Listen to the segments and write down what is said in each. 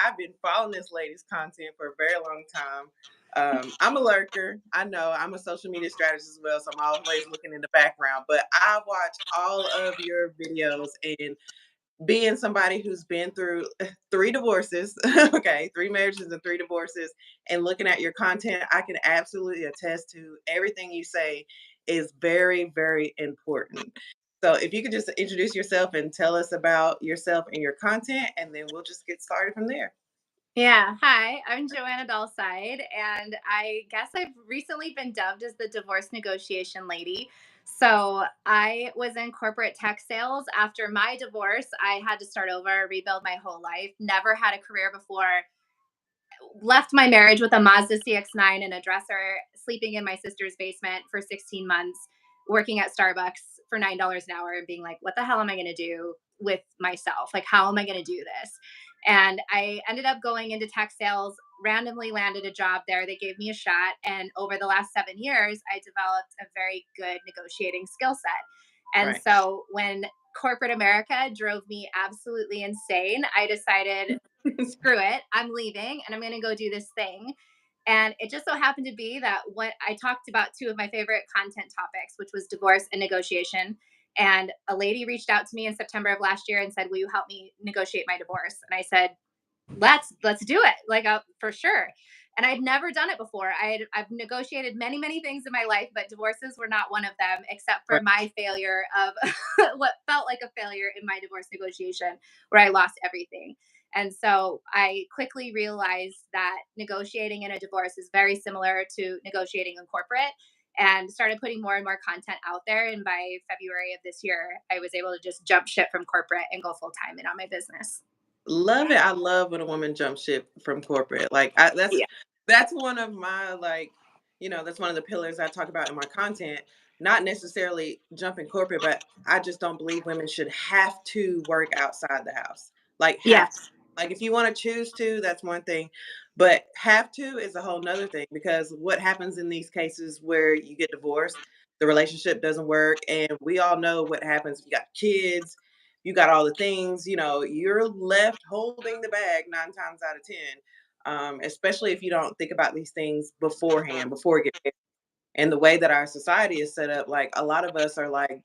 I've been following this lady's content for a very long time. I'm a lurker. I know I'm a social media strategist as well, so I'm always looking in the background. But I watch all of your videos, and being somebody who's been through three divorces, okay, three marriages and three divorces, and looking at your content, I can absolutely attest to everything you say is very, very important. So if you could just introduce yourself and tell us about yourself and your content, and then we'll just get started from there. Yeah. Hi, I'm Joanna Bellside, and I guess I've recently been dubbed as the divorce negotiation lady. So I was in corporate tech sales. After my divorce, I had to start over, rebuild my whole life. Never had a career before. Left my marriage with a Mazda CX-9 and a dresser, sleeping in my sister's basement for 16 months, working at Starbucks for $9 an hour, and being like, what the hell am I going to do with myself? Like, how am I going to do this? And I ended up going into tech sales, randomly landed a job there. They gave me a shot. And over the last 7 years, I developed a very good negotiating skill set. And Right. so when corporate America drove me absolutely insane, I decided, screw it, I'm leaving and I'm going to go do this thing. And it just so happened to be that what I talked about two of my favorite content topics, which was divorce and negotiation. And a lady reached out to me in September of last year and said, "Will you help me negotiate my divorce?" And I said, "Let's do it, like, for sure." And I'd never done it before. I've negotiated many things in my life, but divorces were not one of them, except for Right. my failure of what felt like a failure in my divorce negotiation, where I lost everything. And so I quickly realized that negotiating in a divorce is very similar to negotiating in corporate, and started putting more and more content out there. And by February of this year, I was able to just jump ship from corporate and go full time in on my business. Love it. I love when a woman jumps ship from corporate. Yeah. That's one of my that's one of the pillars I talk about in my content. Not necessarily jumping corporate, but I just don't believe women should have to work outside the house. Like have to. Yes. Like if you want to choose to, that's one thing. But have to is a whole nother thing, because what happens in these cases where you get divorced, the relationship doesn't work, and we all know what happens if you got kids, you got all the things, you're left holding the bag 9 times out of 10, especially if you don't think about these things beforehand, before it gets married. And the way that our society is set up, like a lot of us are like,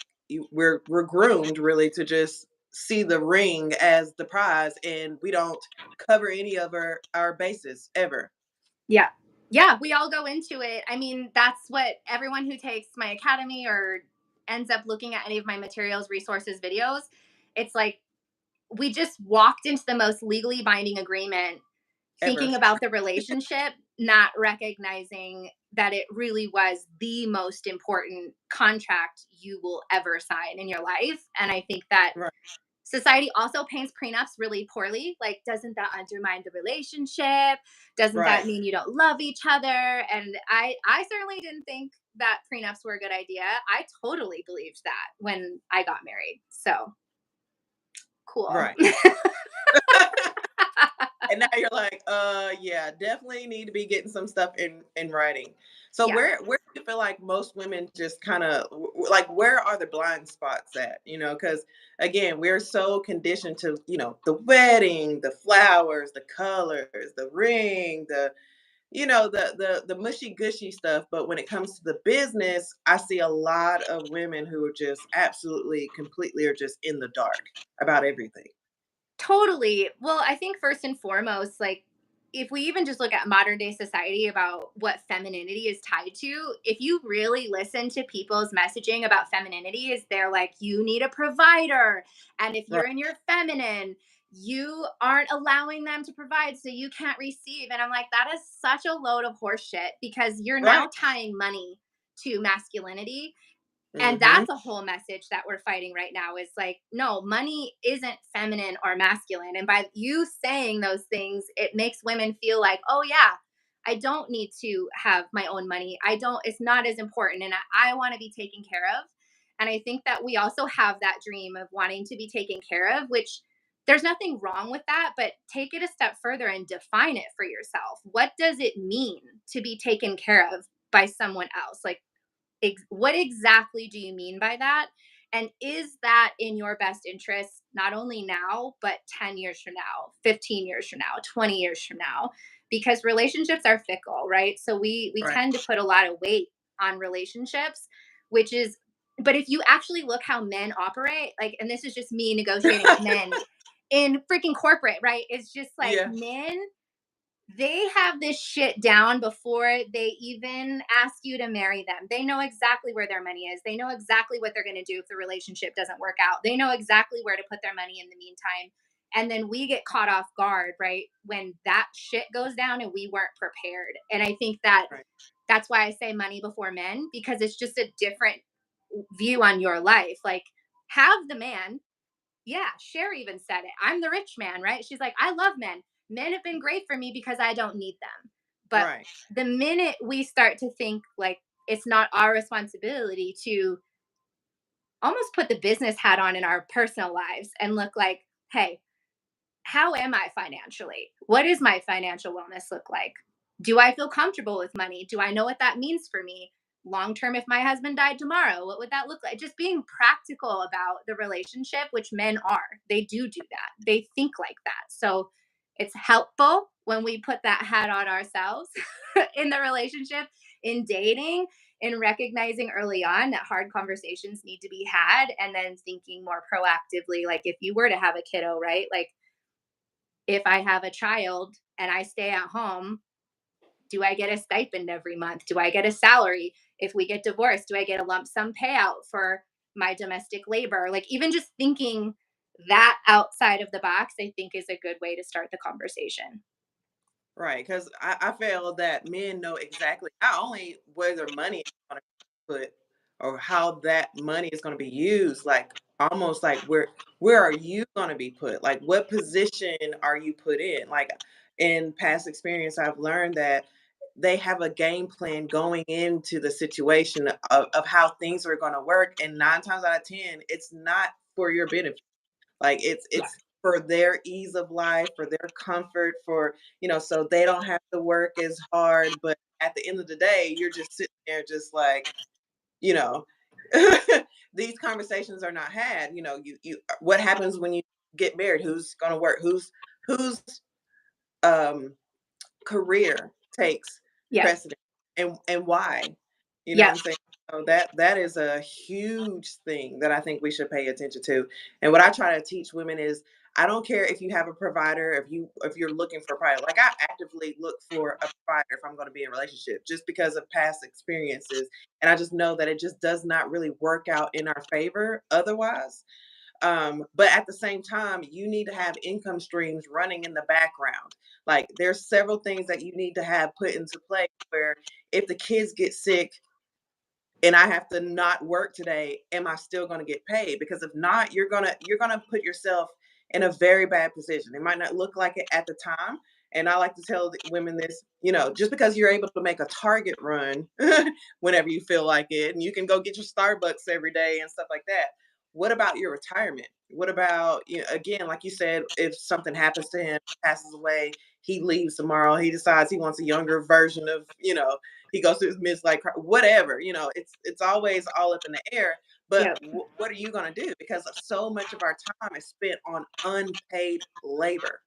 we're groomed really to just see the ring as the prize, and we don't cover any of our bases ever. Yeah. Yeah. We all go into it. I mean, that's what everyone who takes my academy or ends up looking at any of my materials, resources, videos, it's like we just walked into the most legally binding agreement Ever. thinking about the relationship, not recognizing that it really was the most important contract you will ever sign in your life. And I think that Right. society also paints prenups really poorly. Like, doesn't that undermine the relationship? Doesn't that Right. mean you don't love each other? And I certainly didn't think that prenups were a good idea. I totally believed that when I got married. So cool. Right. And now you're like, yeah, definitely need to be getting some stuff in writing. So Yeah. where do you feel like most women just kind of like, where are the blind spots at? Because again, we're so conditioned to, the wedding, the flowers, the colors, the ring, the mushy gushy stuff. But when it comes to the business, I see a lot of women who are just absolutely completely are just in the dark about everything. Totally. Well, I think first and foremost, like, if we even just look at modern day society about what femininity is tied to, if you really listen to people's messaging about femininity, is they're like, you need a provider. And if Right. you're in your feminine, you aren't allowing them to provide, so you can't receive. And I'm like, that is such a load of horse shit, because you're Right. now tying money to masculinity. And Hmm. that's a whole message that we're fighting right now, is like, no, money isn't feminine or masculine. And by you saying those things, it makes women feel like, oh yeah, I don't need to have my own money, I don't, it's not as important, and I want to be taken care of. And I think that we also have that dream of wanting to be taken care of, which there's nothing wrong with that, but take it a step further and define it for yourself. What does it mean to be taken care of by someone else? Like, what exactly do you mean by that? And is that in your best interest, not only now, but 10 years from now, 15 years from now, 20 years from now? Because relationships are fickle, right? So we Right. tend to put a lot of weight on relationships, which is, but if you actually look how men operate, like, and this is just me negotiating with men in freaking corporate, right? It's just like Yeah. men, they have this shit down before they even ask you to marry them. They know exactly where their money is. They know exactly what they're going to do if the relationship doesn't work out. They know exactly where to put their money in the meantime. And then we get caught off guard, right? When that shit goes down and we weren't prepared. And I think that Right. that's why I say money before men, because it's just a different view on your life. Like, have the man, yeah, Cher even said it. I'm the rich man, right? She's like, I love men. Men have been great for me because I don't need them. But Right. the minute we start to think like it's not our responsibility to almost put the business hat on in our personal lives and look like, hey, how am I financially? What does my financial wellness look like? Do I feel comfortable with money? Do I know what that means for me? Long term, if my husband died tomorrow, what would that look like? Just being practical about the relationship, which men are. They do that. They think like that. So it's helpful when we put that hat on ourselves in the relationship, in dating, in recognizing early on that hard conversations need to be had, and then thinking more proactively. Like if you were to have a kiddo, right? Like if I have a child and I stay at home, do I get a stipend every month? Do I get a salary? If we get divorced, do I get a lump sum payout for my domestic labor? Like, even just thinking that outside of the box, I think is a good way to start the conversation. Right, because I feel that men know exactly not only where their money is going to be put or how that money is going to be used, like almost like where are you going to be put? Like what position are you put in? Like in past experience, I've learned that they have a game plan going into the situation of how things are going to work, and 9 times out of 10, it's not for your benefit. Like Yeah. it's for their ease of life, for their comfort, for so they don't have to work as hard. But at the end of the day, you're just sitting there, just like you know, these conversations are not had. What happens when you get married? Who's going to work? Who's um career takes Yep. precedent and why? You know what Yep. I'm saying? So that is a huge thing that I think we should pay attention to. And what I try to teach women is I don't care if you have a provider, if you're looking for a provider. Like I actively look for a provider if I'm going to be in a relationship just because of past experiences. And I just know that it just does not really work out in our favor otherwise. But at the same time, you need to have income streams running in the background. Like there's several things that you need to have put into play where if the kids get sick and I have to not work today, am I still going to get paid? Because if not, you're gonna put yourself in a very bad position. It might not look like it at the time. And I like to tell the women this, just because you're able to make a Target run whenever you feel like it, and you can go get your Starbucks every day and stuff like that. What about your retirement? What about, again, like you said, if something happens to him, passes away, he leaves tomorrow, he decides he wants a younger version of, he goes through his midlife whatever, it's always all up in the air. But Yep. what are you going to do, because so much of our time is spent on unpaid labor?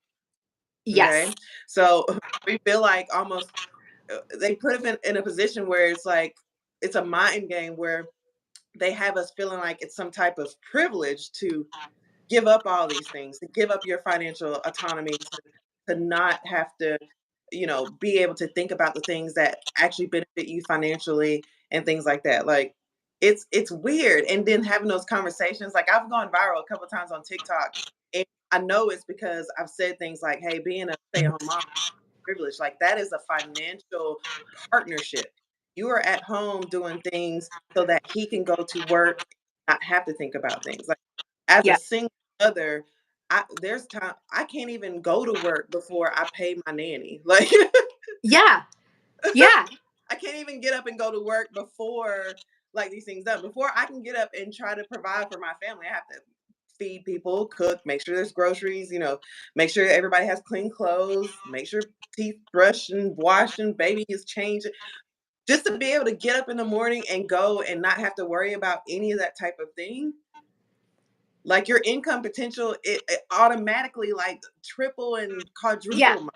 Yes. Okay, so we feel like almost they put us in a position where it's like it's a mind game where they have us feeling like it's some type of privilege to give up all these things, to give up your financial autonomy, to not have to, be able to think about the things that actually benefit you financially and things like that. Like it's weird. And then having those conversations, like I've gone viral a couple of times on TikTok. And I know it's because I've said things like, hey, being a stay-at-home mom privilege. Like that is a financial partnership. You are at home doing things so that he can go to work, not have to think about things. Like as a Yep. single mother, there's time I can't even go to work before I pay my nanny. Like Yeah. Yeah. I can't even get up and go to work before like these things done. Before I can get up and try to provide for my family, I have to feed people, cook, make sure there's groceries, make sure everybody has clean clothes, make sure teeth brushed and washed and baby is changed. Just to be able to get up in the morning and go and not have to worry about any of that type of thing. Like your income potential, it automatically like triple and Yeah. quadruple.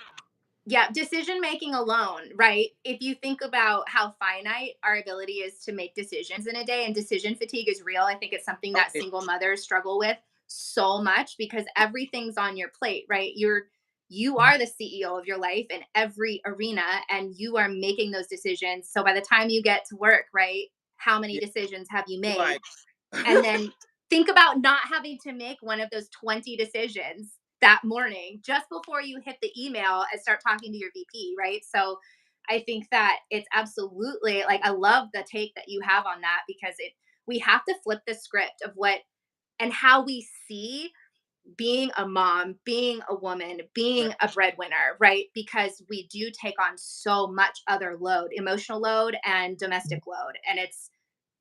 Yeah, decision making alone, right? If you think about how finite our ability is to make decisions in a day, and decision fatigue is real, I think it's something Oh, that single mothers struggle with so much because everything's on your plate, right? You are the CEO of your life in every arena and you are making those decisions. So by the time you get to work, right, how many yeah, decisions have you made? like And then think about not having to make one of those 20 decisions that morning just before you hit the email and start talking to your VP, right? So I think that it's absolutely like I love the take that you have on that because it we have to flip the script of what and how we see being a mom, being a woman, right. being a breadwinner, right? Because we do take on so much other load, emotional load and domestic load, and it's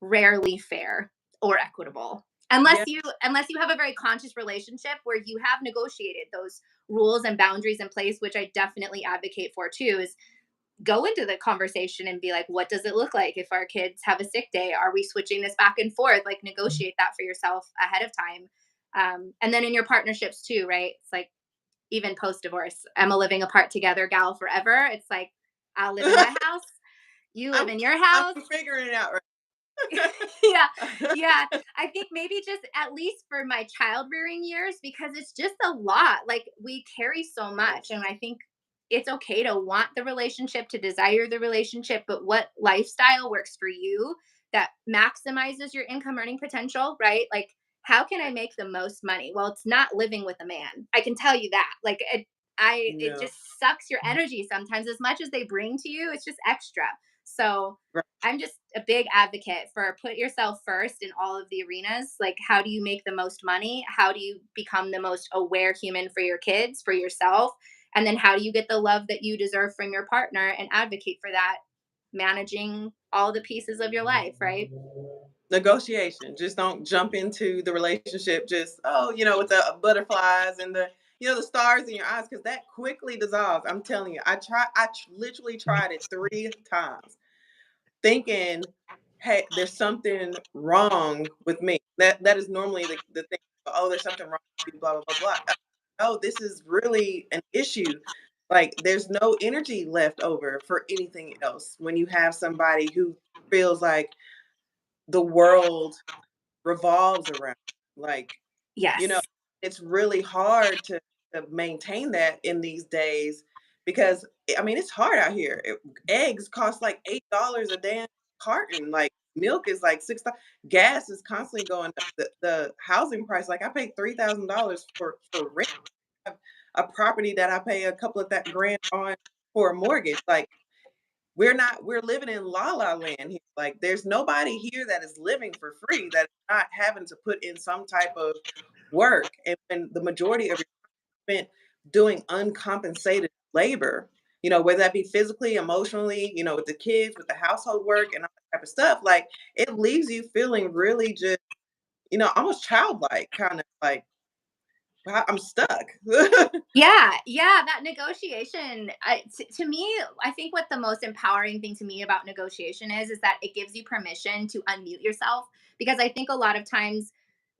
rarely fair or equitable. Yeah, Unless you have a very conscious relationship where you have negotiated those rules and boundaries in place, which I definitely advocate for too, is go into the conversation and be like, what does it look like if our kids have a sick day? Are we switching this back and forth? Like negotiate that for yourself ahead of time. And then in your partnerships too, right? It's like even post divorce, Emma living apart together, gal forever. It's like I'll live in my house, you live I'm in your I'm house. figuring it out Yeah, right. yeah. I think maybe just at least for my child rearing years, because it's just a lot. Like we carry so much. Yes. And I think it's okay to want the relationship, to desire the relationship, but what lifestyle works for you that maximizes your income earning potential, right? Like, how can I make the most money? Well, it's not living with a man. I can tell you that. Like, it No. just sucks your energy sometimes. As much as they bring to you, it's just extra. So, Right. I'm just a big advocate for put yourself first in all of the arenas. Like, how do you make the most money? How do you become the most aware human for your kids, for yourself? And then how do you get the love that you deserve from your partner and advocate for that, managing all the pieces of your life, right? Negotiation. Just don't jump into the relationship just, oh, with the butterflies and the stars in your eyes, because that quickly dissolves. I'm telling you, literally tried it 3 times thinking, hey, there's something wrong with me. That is normally the thing. Oh, there's something wrong with you, blah, blah, blah, blah. Oh, this is really an issue. Like there's no energy left over for anything else when you have somebody who feels like the world revolves around. Like, you know, Yes. it's really hard to maintain that in these days because I mean it's hard out here. Eggs cost like $8 a damn carton. Like milk is like $6. Gas is constantly going up. The housing price, like I paid $3,000 for rent. I have a property that I pay a couple of that grand on for a mortgage. Like we're living in la la land here. Like there's nobody here that is living for free that is not having to put in some type of work. And when the majority of your spent doing uncompensated labor, whether that be physically, emotionally, with the kids, with the household work and all that type of stuff, like it leaves you feeling really just, almost childlike, kind of like I'm stuck. Yeah, yeah, that negotiation, to me, I think what the most empowering thing to me about negotiation is that it gives you permission to unmute yourself because I think a lot of times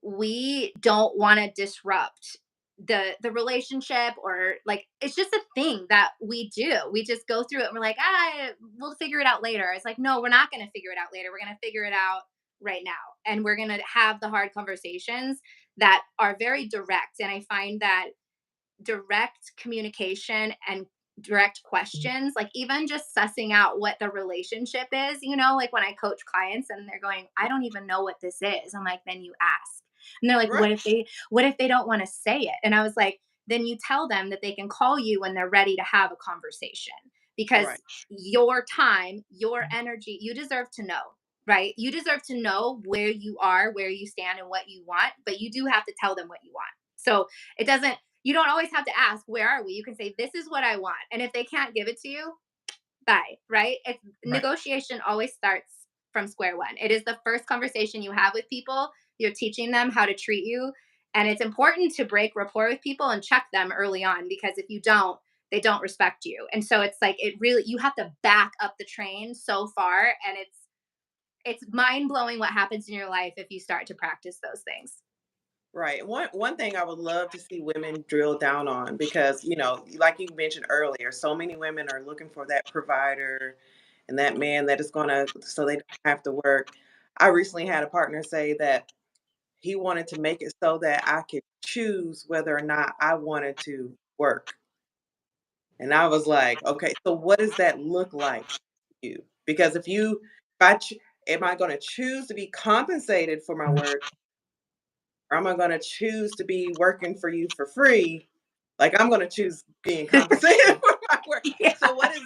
we don't want to disrupt the relationship or like it's just a thing that we do. We just go through it and we're like, we'll figure it out later. It's like, no, we're not going to figure it out later. We're going to figure it out right now. And we're going to have the hard conversations that are very direct. And I find that direct communication and direct questions, like even just sussing out what the relationship is, like when I coach clients and they're going, I don't even know what this is. I'm like, then you ask. And they're like, Right, what if they don't want to say it? And I was like, then you tell them that they can call you when they're ready to have a conversation because right, your time, your energy, you deserve to know. Right? You deserve to know where you are, where you stand, and what you want, but you do have to tell them what you want. So it doesn't you don't always have to ask, where are we? You can say, this is what I want. And if they can't give it to you, bye, right? right. Negotiation always starts from square one. It is the first conversation you have with people. You're teaching them how to treat you. And it's important to break rapport with people and check them early on because if you don't, they don't respect you. And so it's like, you have to back up the train so far. And it's mind blowing what happens in your life if you start to practice those things. Right. One thing I would love to see women drill down on, because, like you mentioned earlier, so many women are looking for that provider and that man that is gonna, so they don't have to work. I recently had a partner say that he wanted to make it so that I could choose whether or not I wanted to work. And I was like, okay, so what does that look like to you? Because if I am I going to choose to be compensated for my work, or am I gonna choose to be working for you for free? Like, I'm gonna choose being compensated for my work. Yeah. So what does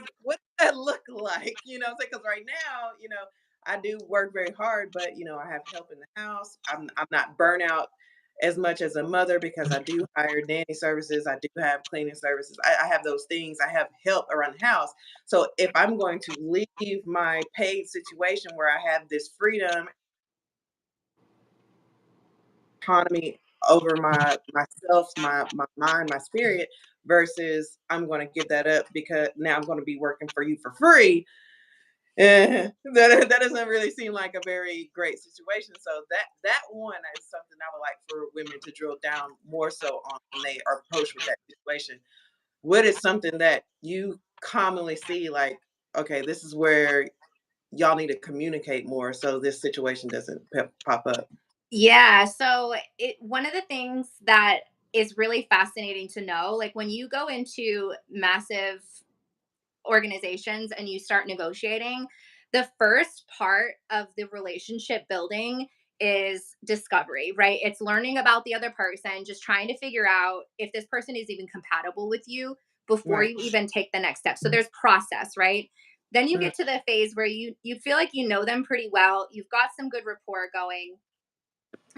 that look like? Because right now, I do work very hard, but I have help in the house. I'm not burnout as much as a mother because I do hire nanny services. I do have cleaning services. I have those things. I have help around the house. So if I'm going to leave my paid situation where I have this freedom, autonomy over myself, my mind, my spirit, versus I'm going to give that up because now I'm going to be working for you for free. That doesn't really seem like a very great situation. So that one is something I would like for women to drill down more so on when they are approached with that situation. What is something that you commonly see, like, okay, this is where y'all need to communicate more so this situation doesn't pop up? Yeah, so one of the things that is really fascinating to know, like when you go into massive organizations and you start negotiating, the first part of the relationship building is discovery, right? It's learning about the other person, just trying to figure out if this person is even compatible with you before Right. you even take the next step. So there's process, right? Then you Mm. get to the phase where you feel like you know them pretty well, you've got some good rapport going.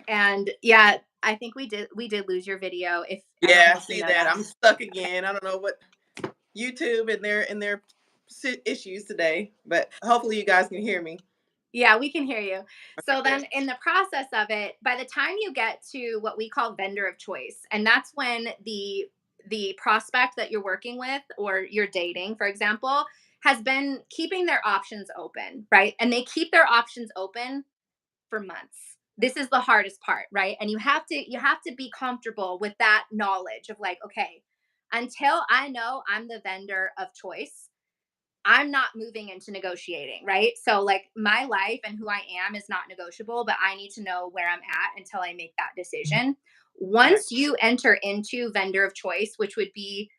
And yeah, I think we did lose your video. If I don't Yeah, know I if you see know that. that. I'm stuck Okay. again. I don't know what YouTube and their issues today, but hopefully you guys can hear me. Yeah, we can hear you. Okay, So good. then in the process of it, by the time you get to what we call vendor of choice, and that's when the prospect that you're working with or you're dating, for example, has been keeping their options open, right? And they keep their options open for months. This is the hardest part, right? And you have to be comfortable with that knowledge of like, okay, until I know I'm the vendor of choice, I'm not moving into negotiating, right? So, like, my life and who I am is not negotiable, but I need to know where I'm at until I make that decision. Right. Once you enter into vendor of choice, which would be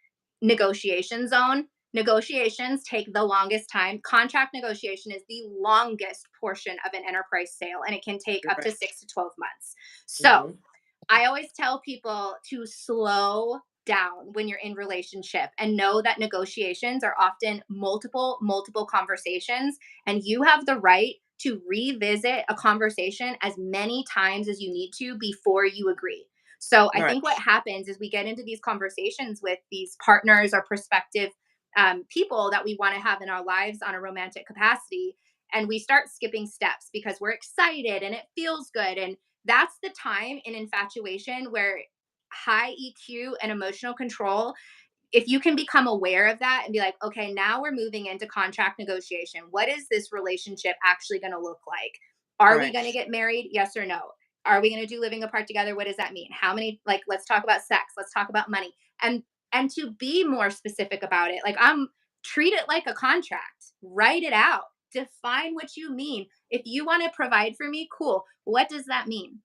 negotiation zone, negotiations take the longest time. Contract negotiation is the longest portion of an enterprise sale, and it can take up to Right. 6 to 12 months. So, Hmm. I always tell people to slow down when you're in relationship and know that negotiations are often multiple conversations, and you have the right to revisit a conversation as many times as you need to before you agree. So I Right. think what happens is we get into these conversations with these partners or prospective people that we want to have in our lives on a romantic capacity, and we start skipping steps because we're excited and it feels good. And that's the time in infatuation where high EQ and emotional control, if you can become aware of that and be like, okay, now we're moving into contract negotiation. What is this relationship actually going to look like? Are we Right. going to get married? Yes or no? Are we going to do living apart together? What does that mean? How many, like, let's talk about sex. Let's talk about money. And to be more specific about it, like, treat it like a contract. Write it out. Define what you mean. If you want to provide for me, cool. What does that mean?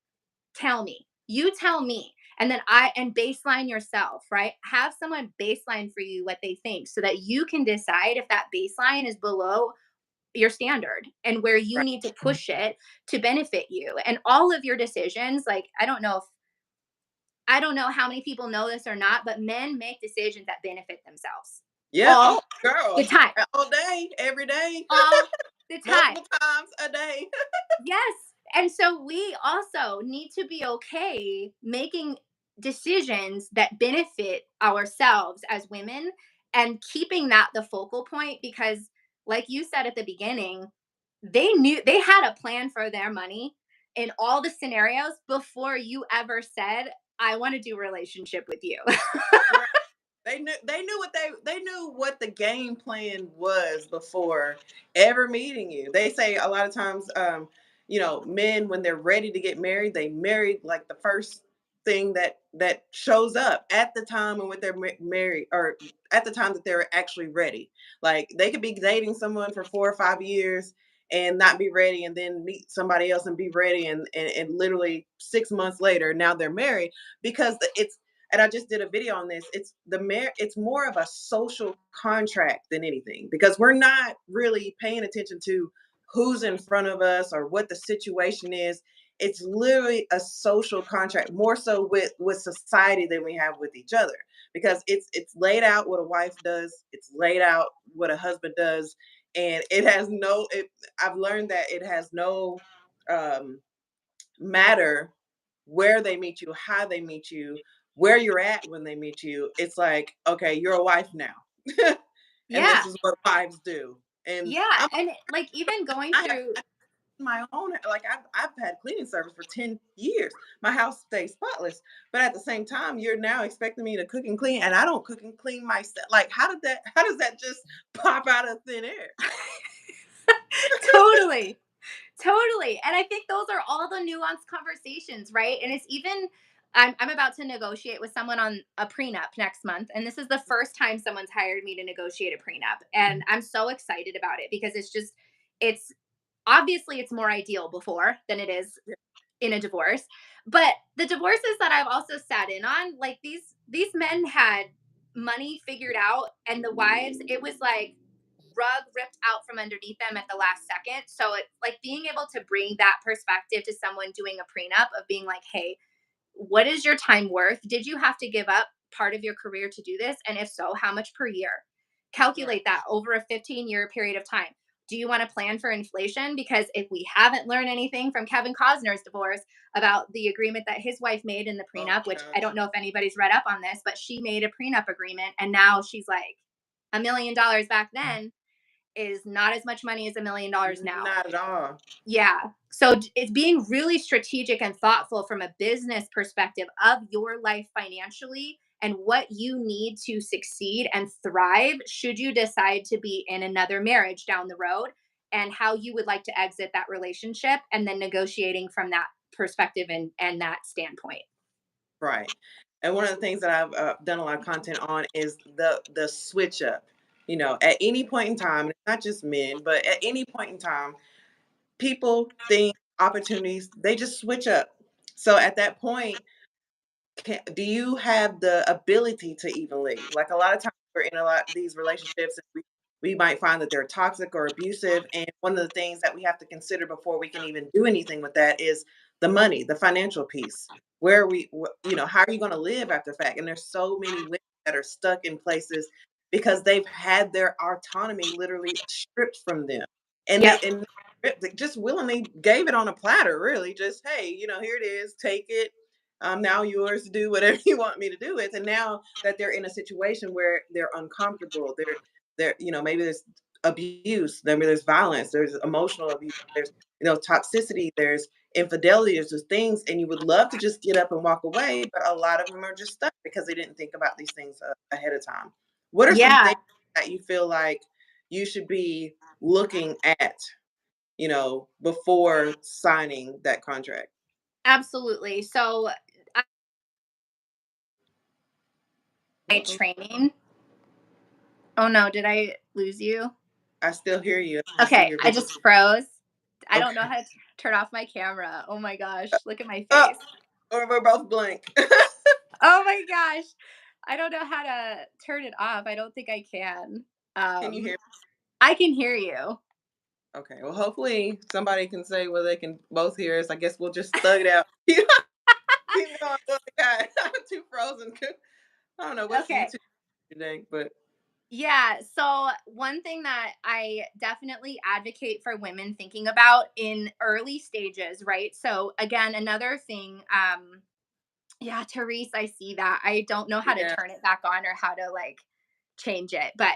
Tell me. You tell me. And then and baseline yourself, right? Have someone baseline for you what they think so that you can decide if that baseline is below your standard and where you Right. need to push it to benefit you. And all of your decisions, like, I don't know how many people know this or not, but men make decisions that benefit themselves Yeah. Oh, all the girl. time. All day, every day, All the time. multiple times a day. Yes. And so we also need to be okay making decisions that benefit ourselves as women and keeping that the focal point because, like you said at the beginning, they had a plan for their money in all the scenarios before you ever said, I want to do a relationship with you. Right. They knew what the game plan was before ever meeting you. They say a lot of times, men when they're ready to get married, they married like thing that shows up at the time when they're married, or at the time that they're actually ready. Like they could be dating someone for 4 or 5 years and not be ready, and then meet somebody else and be ready, and literally 6 months later now they're married. Because it's, and I just did a video on this, it's more of a social contract than anything, because we're not really paying attention to who's in front of us or what the situation is. It's literally a social contract, more so with society than we have with each other, because it's laid out what a wife does, it's laid out what a husband does, and it has no it I've learned that it has no um matter where they meet you, how they meet you, where you're at when they meet you. It's like, okay, you're a wife now. And Yeah. this is what wives do. And Yeah. And like even going I have through, my own, like I've had cleaning service for 10 years. My house stays spotless. But at the same time, you're now expecting me to cook and clean, and I don't cook and clean myself. Like how does that just pop out of thin air? totally. Totally. And I think those are all the nuanced conversations, right? And it's even, I'm about to negotiate with someone on a prenup next month. And this is the first time someone's hired me to negotiate a prenup. And I'm so excited about it because it's just, it's obviously it's more ideal before than it is in a divorce. But the divorces that I've also sat in on, like these men had money figured out, and the wives, it was like rug ripped out from underneath them at the last second. So it's like being able to bring that perspective to someone doing a prenup of being like, hey, what is your time worth? Did you have to give up part of your career to do this? And if so, how much per year? Right. Calculate that over a 15-year period of time. Do you want to plan for inflation? Because if we haven't learned anything from Kevin Costner's divorce about the agreement that his wife made in the Oh prenup, which I gosh. don't know if anybody's read up on this, but she made a prenup agreement and now she's like $1 million back then is not as much money as $1 million now. Not at all. Yeah. So it's being really strategic and thoughtful from a business perspective of your life financially and what you need to succeed and thrive should you decide to be in another marriage down the road, and how you would like to exit that relationship, and then negotiating from that perspective and that standpoint. Right. And one of the things that I've done a lot of content on is the switch up. You know, at any point in time, and it's not just men, but at any point in time, people, things, opportunities, they just switch up. So at that point, do you have the ability to even leave? Like a lot of times we're in a lot of these relationships, and we might find that they're toxic or abusive. And one of the things that we have to consider before we can even do anything with that is the money, the financial piece. Where are we, how are you going to live after the fact? And there's so many women that are stuck in places because they've had their autonomy literally stripped from them. And Yep. they just willingly gave it on a platter, really. Just, hey, here it is, take it. I'm now yours to do whatever you want me to do with. And now that they're in a situation where they're uncomfortable, maybe there's abuse, maybe there's violence, there's emotional abuse, there's, toxicity, there's infidelity, there's just things, and you would love to just get up and walk away, but a lot of them are just stuck because they didn't think about these things ahead of time. What are some things Yeah, that you feel like you should be looking at, before signing that contract? absolutely. So my Uh-oh. training. Oh no, did I lose you? I still hear you. I see Okay, your I video. just froze. I don't know Okay. how to turn off my camera. Oh my gosh, look at my Oh, face. or we're both blank. Oh my gosh. I don't know how to turn it off. I don't think I can. Can you Um, hear? I can hear you. Okay. Well, hopefully somebody can say whether they can both hear us. I guess we'll just thug it out. Keep going. Oh my God. I'm too frozen. I don't know what's Okay. YouTube today, but Yeah. So, one thing that I definitely advocate for women thinking about in early stages, right? So, again, another thing, yeah, Therese, I see that. I don't know how to yeah. turn it back on or how to like change it. But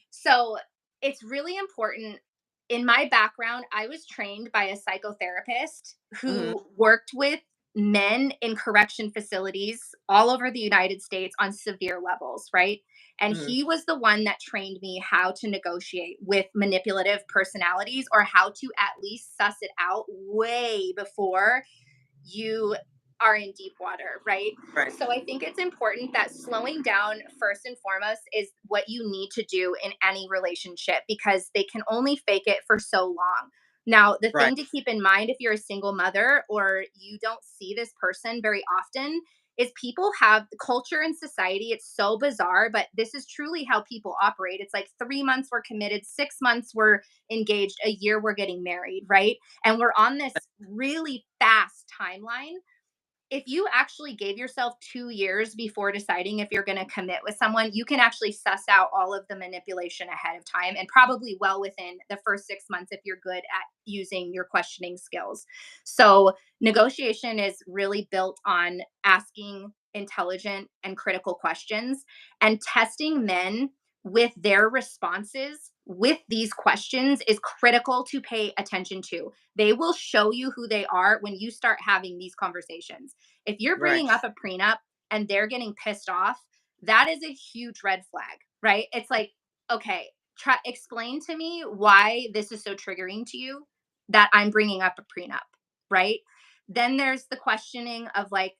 so it's really important. In my background, I was trained by a psychotherapist Hmm. who worked with men in correction facilities all over the United States on severe levels, right? And Hmm. he was the one that trained me how to negotiate with manipulative personalities, or how to at least suss it out way before you are in deep water, right? Right. So I think it's important that slowing down, first and foremost, is what you need to do in any relationship, because they can only fake it for so long. Now, the Right. thing to keep in mind if you're a single mother or you don't see this person very often is people have culture and society. It's so bizarre, but this is truly how people operate. It's like 3 months we're committed, 6 months we're engaged, a year we're getting married, right? And we're on this really fast timeline. If you actually gave yourself 2 years before deciding if you're going to commit with someone, you can actually suss out all of the manipulation ahead of time, and probably well within the first 6 months if you're good at using your questioning skills. So, negotiation is really built on asking intelligent and critical questions and testing men with their responses with these questions is critical to pay attention to. They will show you who they are when you start having these conversations. If you're Right. bringing up a prenup and they're getting pissed off, that is a huge red flag, right? It's like, okay, try explain to me why this is so triggering to you that I'm bringing up a prenup, right? Then there's the questioning of like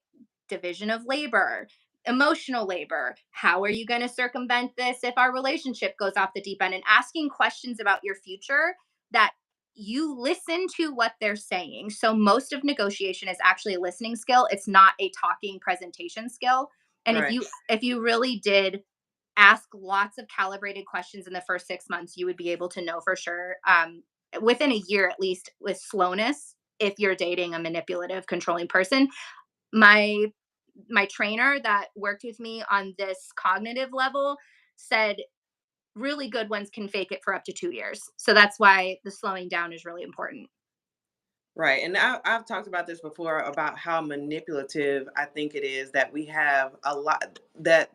division of labor, emotional labor. How are you going to circumvent this if our relationship goes off the deep end? And asking questions about your future that you listen to what they're saying. So most of negotiation is actually a listening skill. It's not a talking presentation skill. And if Right. you really did ask lots of calibrated questions in the first 6 months, you would be able to know for sure, within a year at least, with slowness, if you're dating a manipulative, controlling person. My my trainer that worked with me on this cognitive level said really good ones can fake it for up to 2 years. So that's why the slowing down is really important. Right. And I've talked about this before about how manipulative I think it is that we have a lot that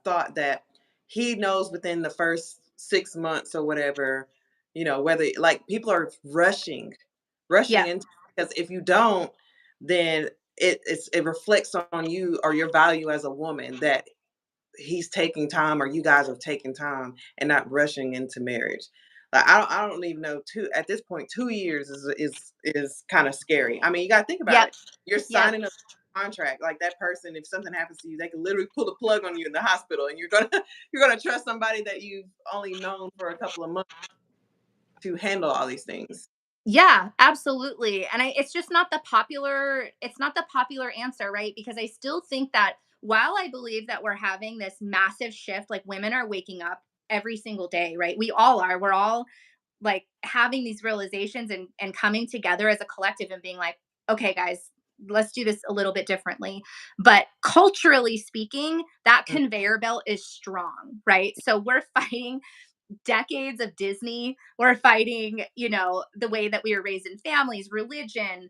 thought that he knows within the first 6 months or whatever, whether like people are rushing Yeah. into, because if you don't, then it reflects on you or your value as a woman that he's taking time or you guys are taking time and not rushing into marriage. Like I don't even know, two at this point 2 years is kind of scary. I mean, you got to think about Yep. it. You're Yep. signing a contract like that person. If something happens to you, they can literally pull the plug on you in the hospital, and you're gonna you're gonna trust somebody that you've only known for a couple of months to handle all these things. Yeah, absolutely. And it's just not the popular, it's not the popular answer, right? Because I still think that while I believe that we're having this massive shift, like women are waking up every single day, right? We all are. We're all like having these realizations and coming together as a collective and being like, okay, guys, let's do this a little bit differently. But culturally speaking, that Mm. conveyor belt is strong, right? So we're fighting decades of Disney. We're fighting, the way that we were raised in families, religion,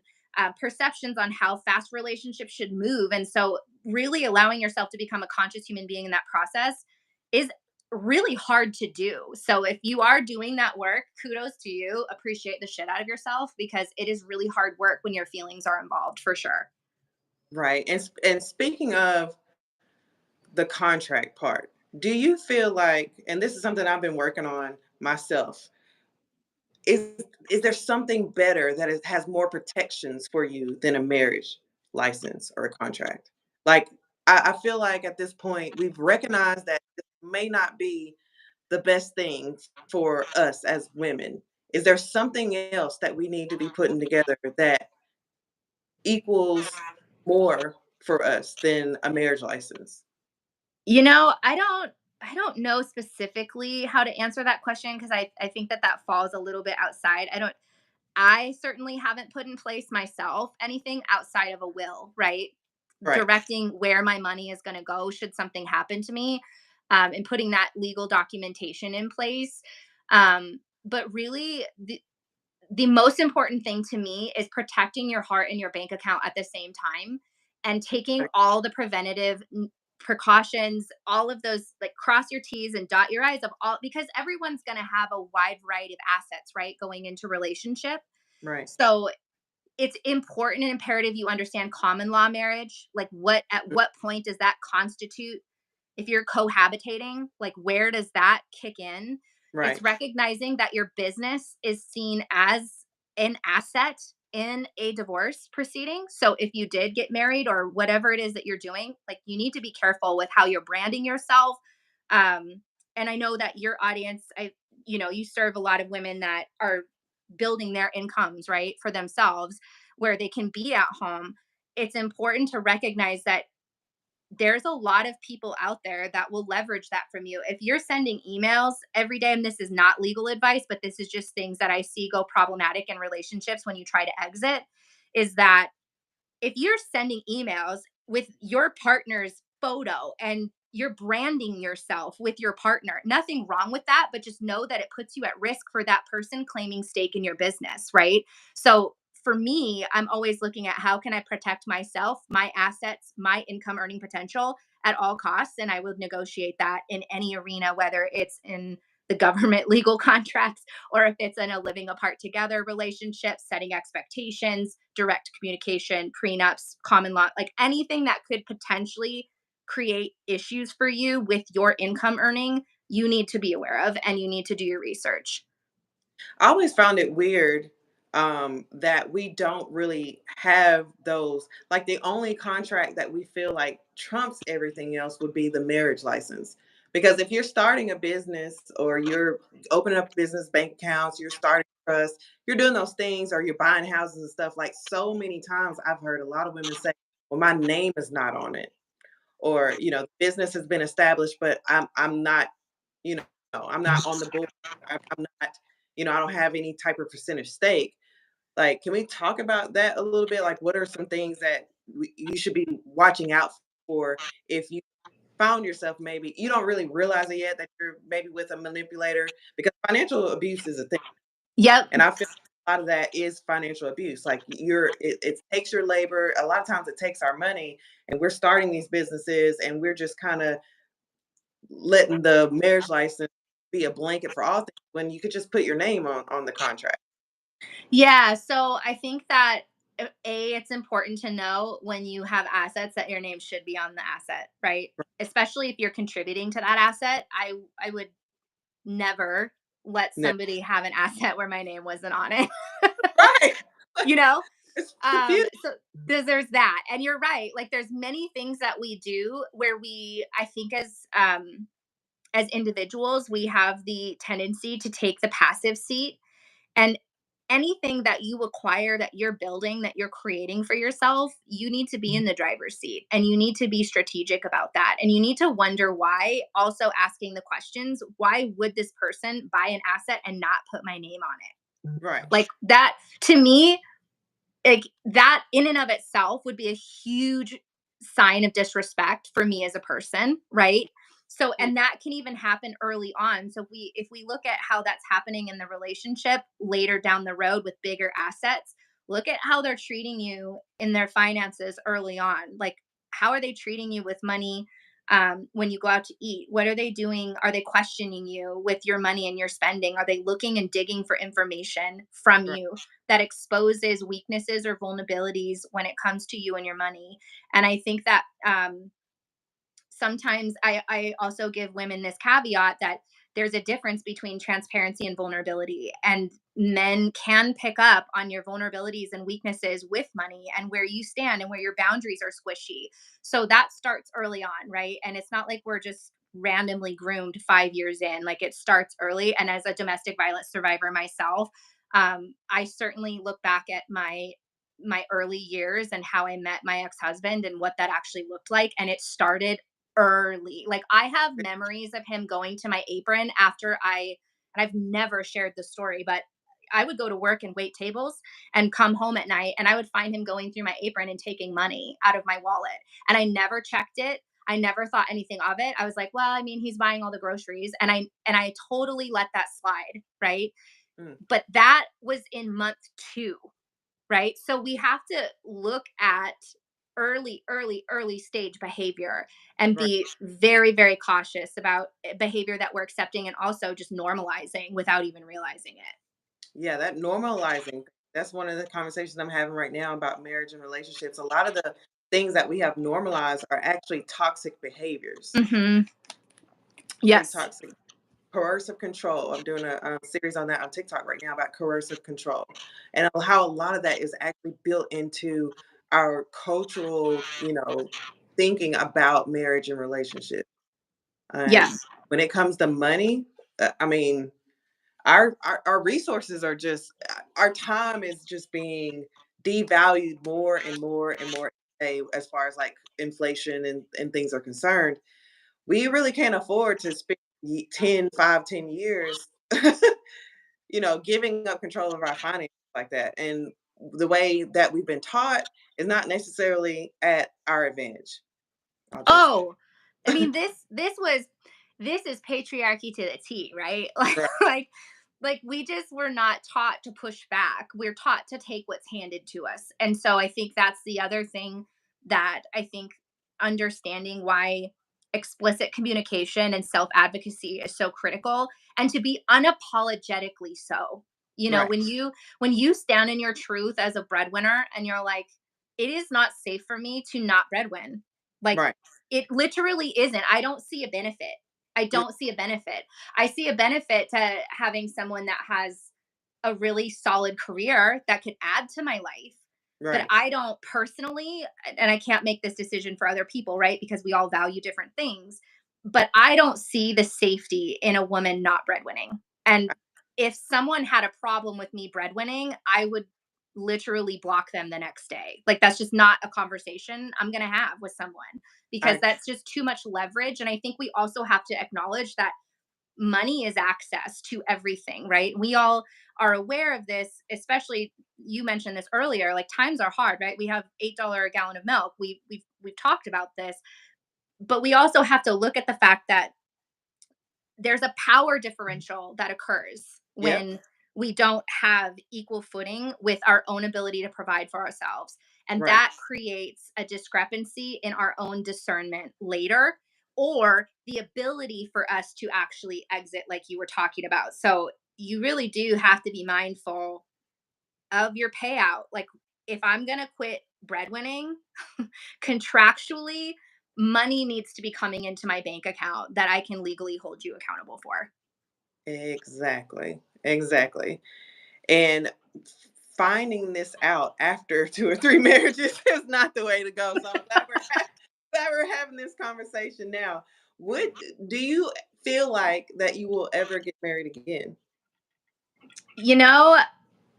perceptions on how fast relationships should move. And so, really allowing yourself to become a conscious human being in that process is really hard to do. So, if you are doing that work, kudos to you. Appreciate the shit out of yourself, because it is really hard work when your feelings are involved, for sure. Right. And speaking of the contract part, do you feel like, and this is something I've been working on myself, is there something better that has more protections for you than a marriage license or a contract? Like, I feel like at this point we've recognized that this may not be the best thing for us as women. Is there something else that we need to be putting together that equals more for us than a marriage license? I don't know specifically how to answer that question, because I think that that falls a little bit outside. I certainly haven't put in place myself anything outside of a will, right? Right. Directing where my money is going to go should something happen to me, and putting that legal documentation in place. But really, the most important thing to me is protecting your heart and your bank account at the same time, and taking Right. all the preventative precautions, all of those, like cross your t's and dot your i's of all, because everyone's going to have a wide variety of assets, right, going into relationship. Right. So it's important and imperative you understand common law marriage, like at what point does that constitute, if you're cohabitating, like where does that kick in? It's Right. recognizing that your business is seen as an asset in a divorce proceeding. So if you did get married or whatever it is that you're doing, like you need to be careful with how you're branding yourself. Um, and I know that your audience, you serve a lot of women that are building their incomes, right, for themselves, where they can be at home. It's important to recognize that there's a lot of people out there that will leverage that from you. If you're sending emails every day, and this is not legal advice, but this is just things that I see go problematic in relationships when you try to exit, is that if you're sending emails with your partner's photo and you're branding yourself with your partner, nothing wrong with that, but just know that it puts you at risk for that person claiming stake in your business, right? So for me, I'm always looking at how can I protect myself, my assets, my income earning potential at all costs. And I would negotiate that in any arena, whether it's in the government legal contracts or if it's in a living apart together relationship, setting expectations, direct communication, prenups, common law, like anything that could potentially create issues for you with your income earning, you need to be aware of and you need to do your research. I always found it weird that we don't really have those. Like the only contract that we feel like trumps everything else would be the marriage license. Because if you're starting a business or you're opening up business bank accounts, you're starting trust, you're doing those things, or you're buying houses and stuff. Like so many times, I've heard a lot of women say, "Well, my name is not on it," or the business has been established, but I'm not, you know, I'm not on the board. I'm not, I don't have any type of percentage stake. Like, can we talk about that a little bit? Like, what are some things that you should be watching out for if you found yourself, maybe you don't really realize it yet, that you're maybe with a manipulator, because financial abuse is a thing. Yep. And I feel a lot of that is financial abuse. Like it takes your labor. A lot of times it takes our money, and we're starting these businesses, and we're just kind of letting the marriage license be a blanket for all things when you could just put your name on the contract. Yeah. So I think that it's important to know when you have assets that your name should be on the asset, right? Especially if you're contributing to that asset. I would never let No. somebody have an asset where my name wasn't on it. Right. you know? It's confusing. So there's that. And you're right. Like there's many things that we do where I think as individuals, we have the tendency to take the passive seat. And anything that you acquire, that you're building, that you're creating for yourself, you need to be in the driver's seat and you need to be strategic about that. And you need to wonder why, also asking the questions, why would this person buy an asset and not put my name on it? Right. Like that, to me, like that in and of itself would be a huge sign of disrespect for me as a person, right? So Mm. and that can even happen early on. So if we look at how that's happening in the relationship later down the road with bigger assets, look at how they're treating you in their finances early on. Like how are they treating you with money when you go out to eat? What are they doing? Are they questioning you with your money and your spending? Are they looking and digging for information from Right. you that exposes weaknesses or vulnerabilities when it comes to you and your money? And I think that sometimes I also give women this caveat that there's a difference between transparency and vulnerability. And men can pick up on your vulnerabilities and weaknesses with money and where you stand and where your boundaries are squishy. So that starts early on, right? And it's not like we're just randomly groomed 5 years in, like it starts early. And as a domestic violence survivor myself, I certainly look back at my early years and how I met my ex-husband and what that actually looked like. And it started early. Like I have memories of him going to my apron and I've never shared the story, but I would go to work and wait tables and come home at night and I would find him going through my apron and taking money out of my wallet. And I never checked it. I never thought anything of it. I was like, well, I mean, he's buying all the groceries and I totally let that slide, right? Mm. But that was in month 2, right? So we have to look at early stage behavior and Right. be very, very cautious about behavior that we're accepting and also just normalizing without even realizing it. Yeah, that normalizing, that's one of the conversations I'm having right now about marriage and relationships. A lot of the things that we have normalized are actually toxic behaviors. Hmm. Very Yes. toxic. coercive control. I'm doing a series on that on TikTok right now about coercive control and how a lot of that is actually built into our cultural, thinking about marriage and relationship. And Yes. when it comes to money, I mean, our resources are just our time is just being devalued more and more and more as far as like inflation and things are concerned. We really can't afford to spend 10 years giving up control of our finances like that. And the way that we've been taught is not necessarily at our advantage. I'll just Oh, I mean, this is patriarchy to the T, right? right, Like like we just were not taught to push back. We're taught to take what's handed to us. And so I think that's the other thing that I think understanding why explicit communication and self-advocacy is so critical, and to be unapologetically so. You know, right, when you stand in your truth as a breadwinner and you're like, it is not safe for me to not breadwin. Like, right. it literally isn't. I don't see a benefit. I Mm, don't see a benefit. I see a benefit to having someone that has a really solid career that could add to my life. But right. I don't personally, and I can't make this decision for other people, right? Because we all value different things. But I don't see the safety in a woman not breadwinning. And if someone had a problem with me breadwinning, I would literally block them the next day. Like, that's just not a conversation I'm going to have with someone, because I that's just too much leverage. And I think we also have to acknowledge that money is access to everything, right? We all are aware of this, especially you mentioned this earlier, like times are hard, right? We have $8 a gallon of milk. We've talked about this, but we also have to look at the fact that there's a power differential that occurs Yep, when we don't have equal footing with our own ability to provide for ourselves. And right. that creates a discrepancy in our own discernment later, or the ability for us to actually exit, like you were talking about. So you really do have to be mindful of your payout. Like, if I'm going to quit breadwinning, contractually, money needs to be coming into my bank account that I can legally hold you accountable for. Exactly. Exactly. And finding this out after 2 or 3 marriages is not the way to go. So I'm glad we're having this conversation now. Would do you feel like that you will ever get married again? You know,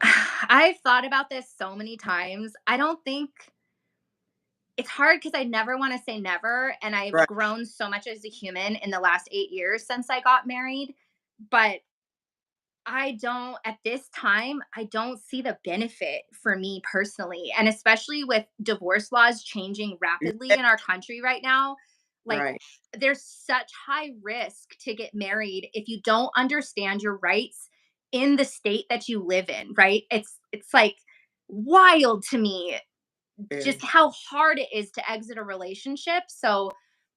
I've thought about this so many times. I don't think it's hard because I never want to say never. And I've Right. grown so much as a human in the last 8 years since I got married. But I don't, at this time, I don't see the benefit for me personally. And especially with divorce laws changing rapidly in our country right now, like, Right. there's such high risk to get married if you don't understand your rights in the state that you live in, right? It's like wild to me Yeah. just how hard it is to exit a relationship. So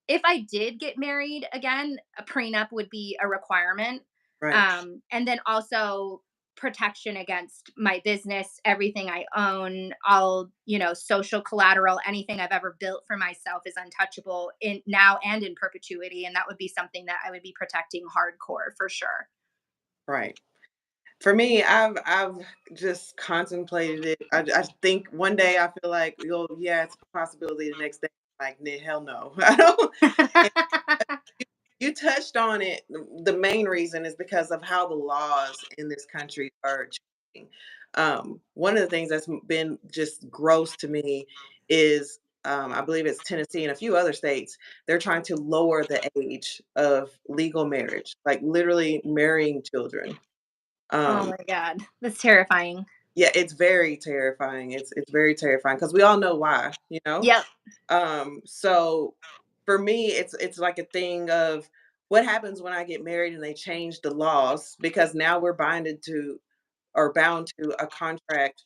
if I did get married again, a prenup would be a requirement. Right. And then also protection against my business, everything I own, all, social collateral, anything I've ever built for myself is untouchable in now and in perpetuity. And that would be something that I would be protecting hardcore for sure. Right. For me, I've just contemplated it. I think one day I feel like, oh yeah, it's a possibility. The next day, like, nah, hell no. I don't. You touched on it. The main reason is because of how the laws in this country are changing. One of the things that's been just gross to me is I believe it's Tennessee and a few other states. They're trying to lower the age of legal marriage, like literally marrying children. Oh Um, my God. That's terrifying. yeah, it's very terrifying. It's very terrifying because we all know why, you know? Yep. So for me, it's like a thing of what happens when I get married and they change the laws because now we're binded to or bound to a contract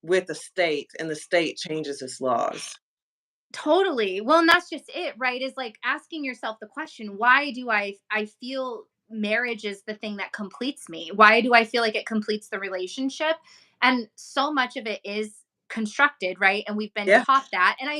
with the state and the state changes its laws. Totally. Well, and that's just it, right? Is like asking yourself the question, why do I feel marriage is the thing that completes me? Why do I feel like it completes the relationship? And so much of it is constructed, right? And we've been Yeah, taught that. And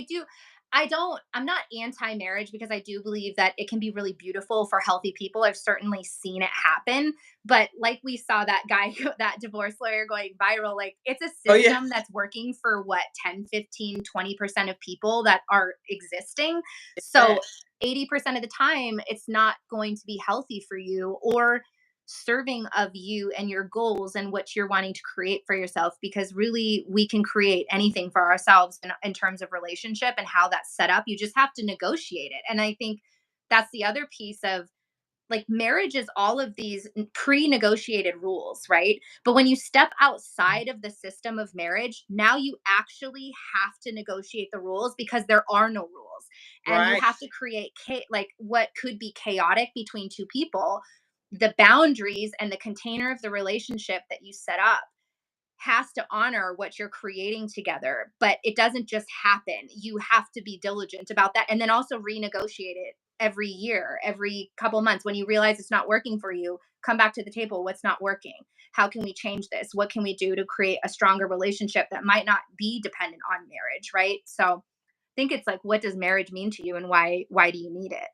I'm not anti-marriage because I do believe that it can be really beautiful for healthy people. I've certainly seen it happen. But like we saw that guy, that divorce lawyer going viral, like it's a Oh yeah, system that's working for what, 10, 15, 20% of people that are existing. So that 80% of the time, it's not going to be healthy for you or serving of you and your goals and what you're wanting to create for yourself, because really we can create anything for ourselves in terms of relationship and how that's set up. You just have to negotiate it. And I think that's the other piece of, like, marriage is all of these pre-negotiated rules, right? But when you step outside of the system of marriage, now you actually have to negotiate the rules because there are no rules. And you right, have to create like what could be chaotic between two people. The boundaries and the container of the relationship that you set up has to honor what you're creating together, but it doesn't just happen. You have to be diligent about that and then also renegotiate it every year, every couple months. When you realize it's not working for you, come back to the table. What's not working? How can we change this? What can we do to create a stronger relationship that might not be dependent on marriage, right? So I think it's like, what does marriage mean to you and why do you need it?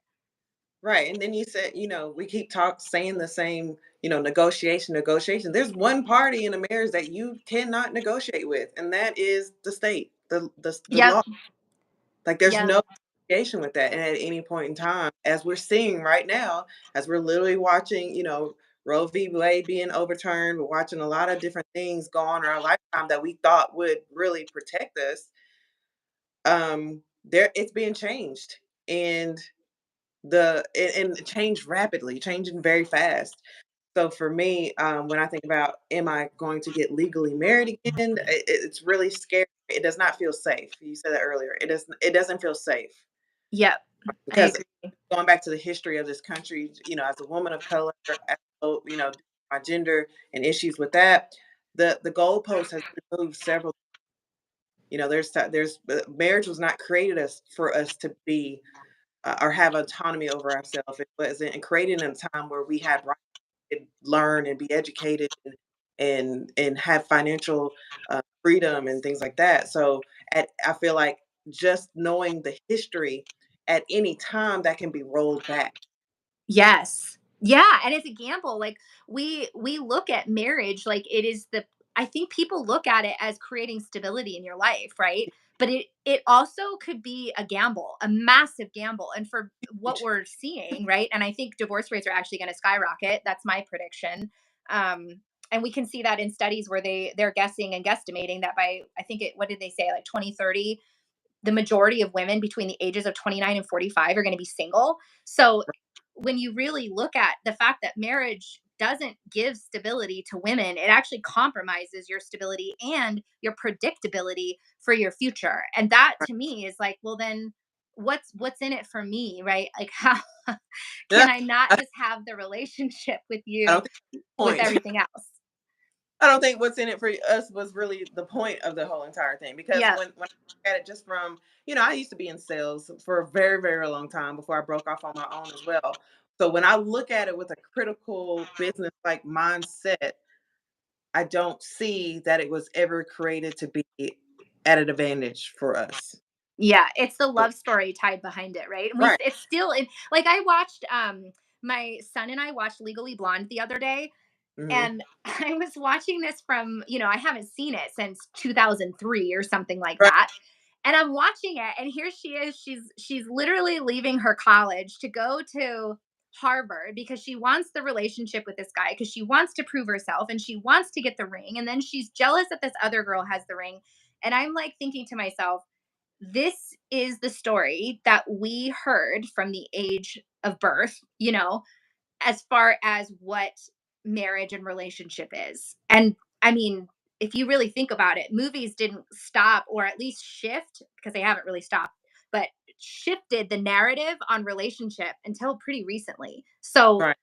right. And then you said, we keep saying the same, negotiation. There's one party in a marriage that you cannot negotiate with, and that is the state, the Yep. law. Like there's Yep. no negotiation with that. And at any point in time, as we're seeing right now, as we're literally watching, Roe v. Wade being overturned, we're watching a lot of different things go on in our lifetime that we thought would really protect us. There it's being changed. And and changed rapidly, changing very fast. So for me, when I think about, am I going to get legally married again? It's really scary. It does not feel safe. You said that earlier. It doesn't feel safe Yep. I because agree. going back to the history of this country, as a woman of color, my gender and issues with that, the goalpost has been moved several. Marriage was not created us for us to be or have autonomy over ourselves. It wasn't and created in a time where we had right to learn and be educated and have financial freedom and things like that. So I feel like just knowing the history at any time that can be rolled back. Yes. Yeah, and it's a gamble. Like we look at marriage like it is the I think people look at it as creating stability in your life, right? But it also could be a gamble, a massive gamble. And for what we're seeing, right? And I think divorce rates are actually going to skyrocket. That's my prediction. Um and we can see that in studies where they're guessing and guesstimating that by, I think it, what did they say, like 2030, the majority of women between the ages of 29 and 45 are going to be single. So when you really look at the fact that marriage doesn't give stability to women, it actually compromises your stability and your predictability for your future. And that to me is like, well then what's in it for me, right? Like how Yeah, can I not I, just have the relationship with I you don't think with point. everything else? I don't think what's in it for us was really the point of the whole entire thing because Yeah. when I look at it just from, I used to be in sales for a very, very long time before I broke off on my own as well. So when I look at it with a critical business like mindset, I don't see that it was ever created to be at an advantage for us. Yeah, it's the So, love story tied behind it, right? And right. it's still in, like, I watched my son and I watched Legally Blonde the other day, Hmm. and I was watching this from, I haven't seen it since 2003 or something like Right. that. And I'm watching it and here she is, she's literally leaving her college to go to Harvard because she wants the relationship with this guy, because she wants to prove herself and she wants to get the ring, and then she's jealous that this other girl has the ring. And I'm like thinking to myself, this is the story that we heard from the age of birth, as far as what marriage and relationship is. And I mean, if you really think about it, movies didn't stop or at least shift, because they haven't really stopped, but shifted the narrative on relationship until pretty recently. So Right.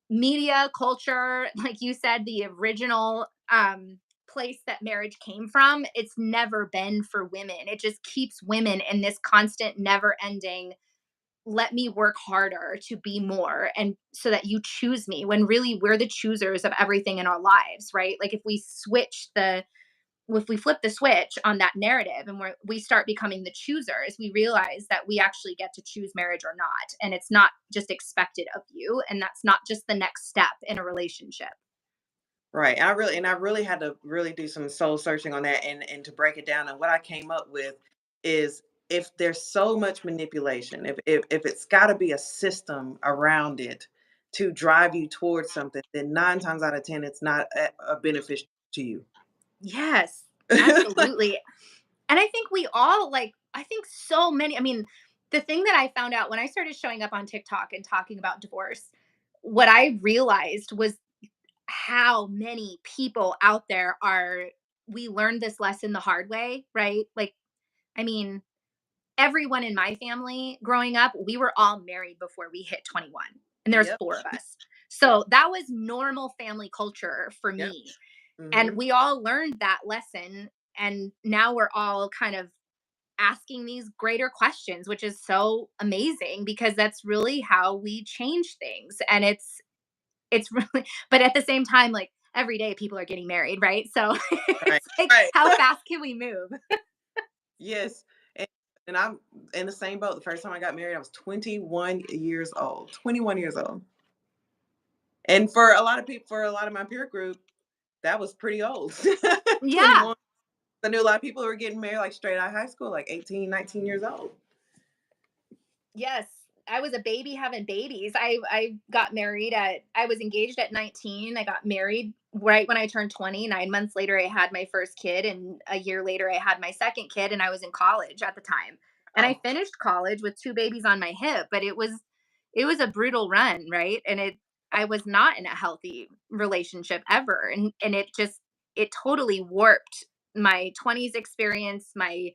media, culture, like you said, the original place that marriage came from, it's never been for women. It just keeps women in this constant, never ending, let me work harder to be more and so that you choose me, when really we're the choosers of everything in our lives, right? Like if we switch if we flip the switch on that narrative and we start becoming the choosers, we realize that we actually get to choose marriage or not. And it's not just expected of you. And that's not just the next step in a relationship. Right. I really had to really do some soul searching on that and to break it down. And what I came up with is, if there's so much manipulation, if it's got to be a system around it to drive you towards something, then 9 times out of 10 it's not a beneficial to you. Yes, Like, absolutely. And I think we all like, I think so many, I mean, the thing that I found out when I started showing up on TikTok and talking about divorce, what I realized was how many people out there are, we learned this lesson the hard way, right? Like, I mean, everyone in my family growing up, we were all married before we hit 21. And there's yep, four of us. yep, So that was normal family culture for yep. me. And Hmm. we all learned that lesson. And now we're all kind of asking these greater questions, which is so amazing because that's really how we change things. And it's really, but at the same time, like every day people are getting married, right? So Right, it's like, right. how fast can we move? Yes. And I'm in the same boat. The first time I got married, I was 21 years old. 21 years old. And for a lot of people, for a lot of my peer group, that was pretty old. Yeah. 21. I knew a lot of people who were getting married like straight out of high school, like 18, 19 years old. Yes, I was a baby having babies. I got married at, I was engaged at 19. I got married right when I turned 20. 9 months later, I had my first kid, and a year later, I had my second kid, and I was in college at the time. And I Oh, finished college with two babies on my hip, but it was a brutal run, right? And I was not in a healthy relationship ever, and it just, it totally warped my 20s experience, my,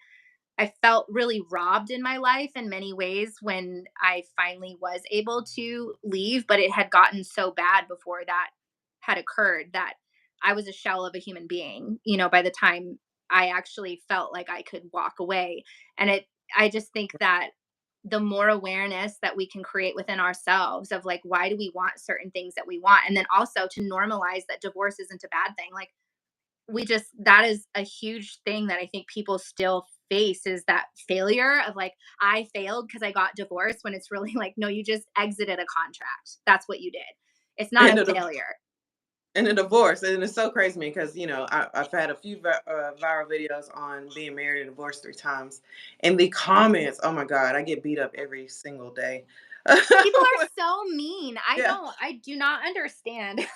I felt really robbed in my life in many ways when I finally was able to leave, but it had gotten so bad before that had occurred that I was a shell of a human being, by the time I actually felt like I could walk away. And I just think that the more awareness that we can create within ourselves of like, why do we want certain things that we want? And then also to normalize that divorce isn't a bad thing. Like, we just, that is a huge thing that I think people still face, is that failure of like, I failed because I got divorced, when it's really like, no, you just exited a contract. That's what you did. It's not and a a, failure. and a divorce. And it's so crazy to me because, I've had a few viral videos on being married and divorced 3 times. And the comments, oh my God, I get beat up every single day. People are so mean. Yeah. I do not understand.